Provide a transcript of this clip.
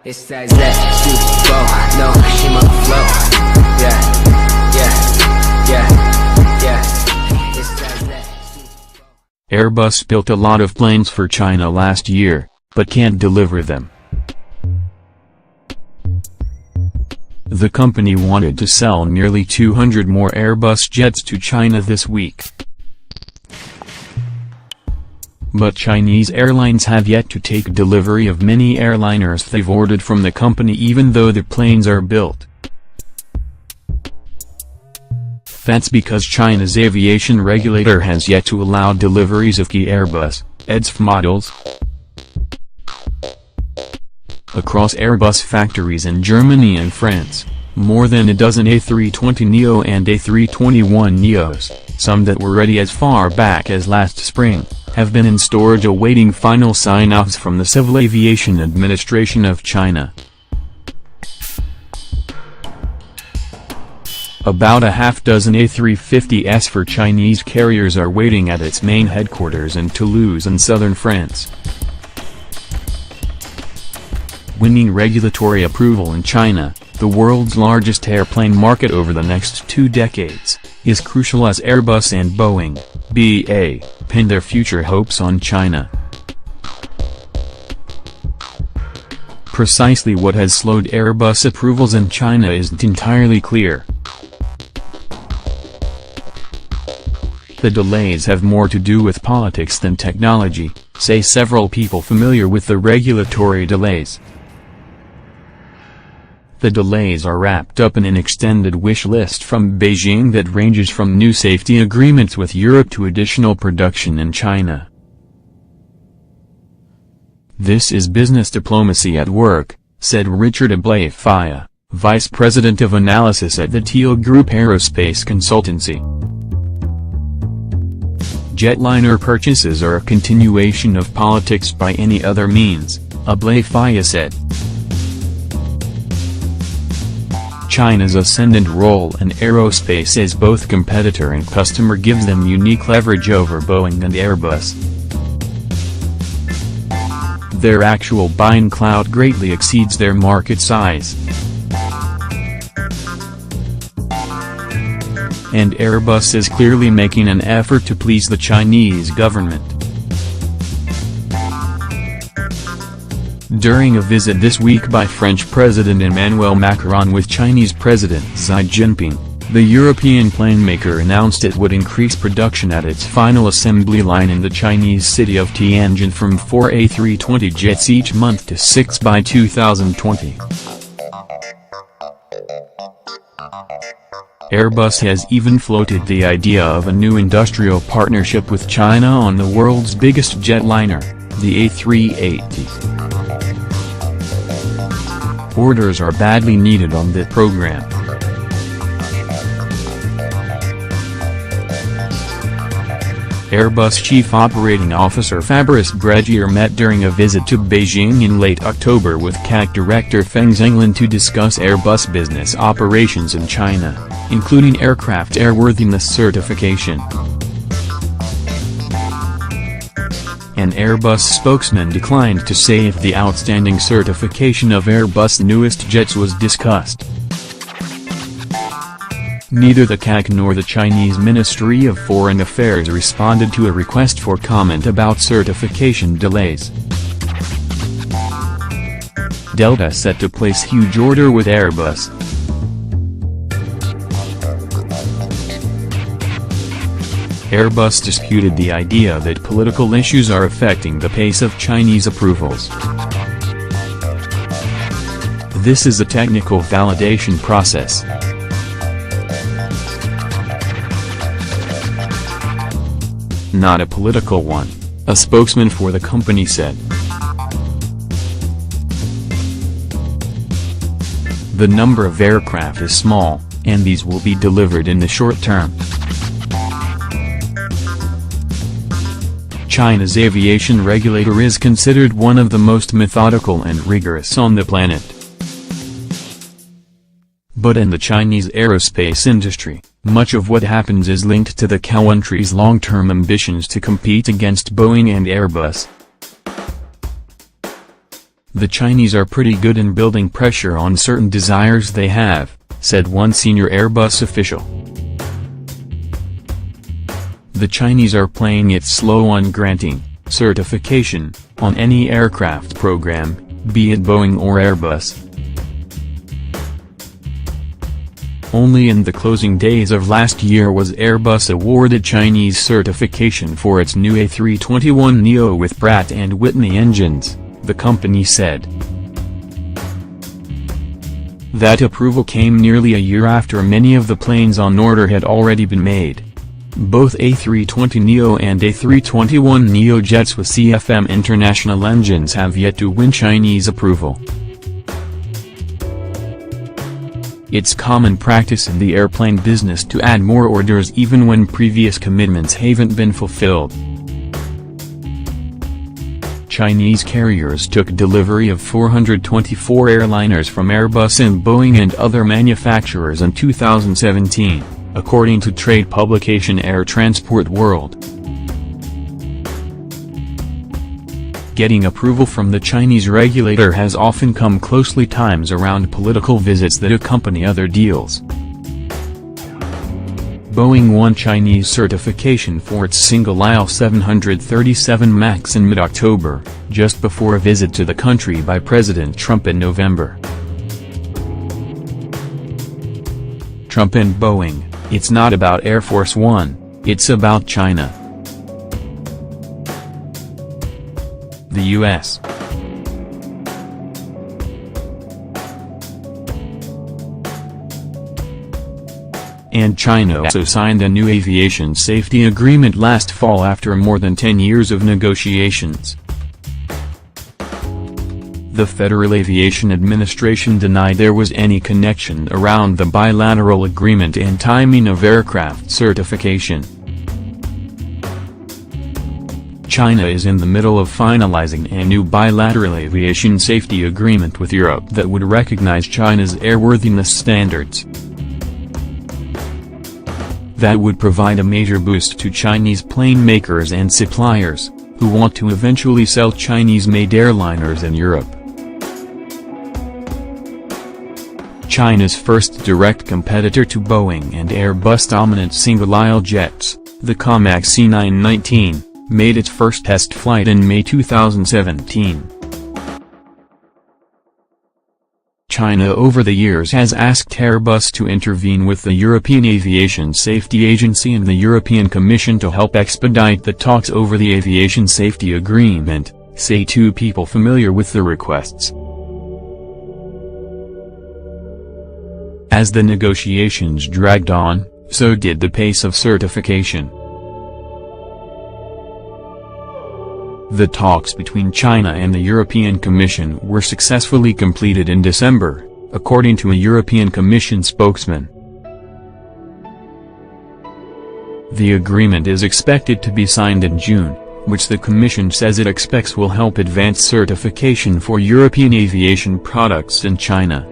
It's that super no, she my flow. Yeah, It's that Airbus built a lot of planes for China last year, but can't deliver them. The company wanted to sell nearly 200 more Airbus jets to China this week. But Chinese airlines have yet to take delivery of many airliners they've ordered from the company even though the planes are built. That's because China's aviation regulator has yet to allow deliveries of key Airbus, EDF models. Across Airbus factories in Germany and France, more than a dozen A320neo and A321neos, some that were ready as far back as last spring, have been in storage awaiting final sign-offs from the Civil Aviation Administration of China. About a half-dozen A350s for Chinese carriers are waiting at its main headquarters in Toulouse in southern France. Winning regulatory approval in China, the world's largest airplane market over the next 2 decades, is crucial as Airbus and Boeing, BA, pin their future hopes on China. Precisely what has slowed Airbus approvals in China isn't entirely clear. The delays have more to do with politics than technology, say several people familiar with the regulatory delays. The delays are wrapped up in an extended wish list from Beijing that ranges from new safety agreements with Europe to additional production in China. This is business diplomacy at work, said Richard Ablaifia, Vice President of Analysis at the Teal Group Aerospace Consultancy. Jetliner purchases are a continuation of politics by any other means, Ablaifia said. China's ascendant role in aerospace as both competitor and customer gives them unique leverage over Boeing and Airbus. Their actual buying clout greatly exceeds their market size. And Airbus is clearly making an effort to please the Chinese government. During a visit this week by French President Emmanuel Macron with Chinese President Xi Jinping, the European planemaker announced it would increase production at its final assembly line in the Chinese city of Tianjin from 4 A320 jets each month to 6 by 2020. Airbus has even floated the idea of a new industrial partnership with China on the world's biggest jetliner, the A380. Orders are badly needed on that program. Airbus Chief Operating Officer Fabrice Brégier met during a visit to Beijing in late October with CAC Director Feng Zhenglin to discuss Airbus business operations in China, including aircraft airworthiness certification. An Airbus spokesman declined to say if the outstanding certification of Airbus' newest jets was discussed. Neither the CAC nor the Chinese Ministry of Foreign Affairs responded to a request for comment about certification delays. Delta set to place huge order with Airbus. Airbus disputed the idea that political issues are affecting the pace of Chinese approvals. This is a technical validation process. Not a political one, a spokesman for the company said. The number of aircraft is small, and these will be delivered in the short term. China's aviation regulator is considered one of the most methodical and rigorous on the planet. But in the Chinese aerospace industry, much of what happens is linked to the country's long-term ambitions to compete against Boeing and Airbus. "The Chinese are pretty good in building pressure on certain desires they have," said one senior Airbus official. "The Chinese are playing it slow on granting certification on any aircraft program, be it Boeing or Airbus. Only in the closing days of last year was Airbus awarded Chinese certification for its new A321neo with Pratt & Whitney engines," the company said. That approval came nearly a year after many of the planes on order had already been made. Both A320neo and A321neo jets with CFM International engines have yet to win Chinese approval. It's common practice in the airplane business to add more orders even when previous commitments haven't been fulfilled. Chinese carriers took delivery of 424 airliners from Airbus and Boeing and other manufacturers in 2017, according to trade publication Air Transport World. Getting approval from the Chinese regulator has often come closely times around political visits that accompany other deals. Boeing won Chinese certification for its single-aisle 737 MAX in mid-October, just before a visit to the country by President Trump in November. Trump and Boeing, "It's not about Air Force One, it's about China." The U.S. and China also signed a new aviation safety agreement last fall after more than 10 years of negotiations. The Federal Aviation Administration denied there was any connection around the bilateral agreement and timing of aircraft certification. China is in the middle of finalizing a new bilateral aviation safety agreement with Europe that would recognize China's airworthiness standards. That would provide a major boost to Chinese plane makers and suppliers, who want to eventually sell Chinese-made airliners in Europe. China's first direct competitor to Boeing and Airbus dominant single-aisle jets, the COMAC C919, made its first test flight in May 2017. China over the years has asked Airbus to intervene with the European Aviation Safety Agency and the European Commission to help expedite the talks over the aviation safety agreement, say two people familiar with the requests. As the negotiations dragged on, so did the pace of certification. The talks between China and the European Commission were successfully completed in December, according to a European Commission spokesman. The agreement is expected to be signed in June, which the Commission says it expects will help advance certification for European aviation products in China.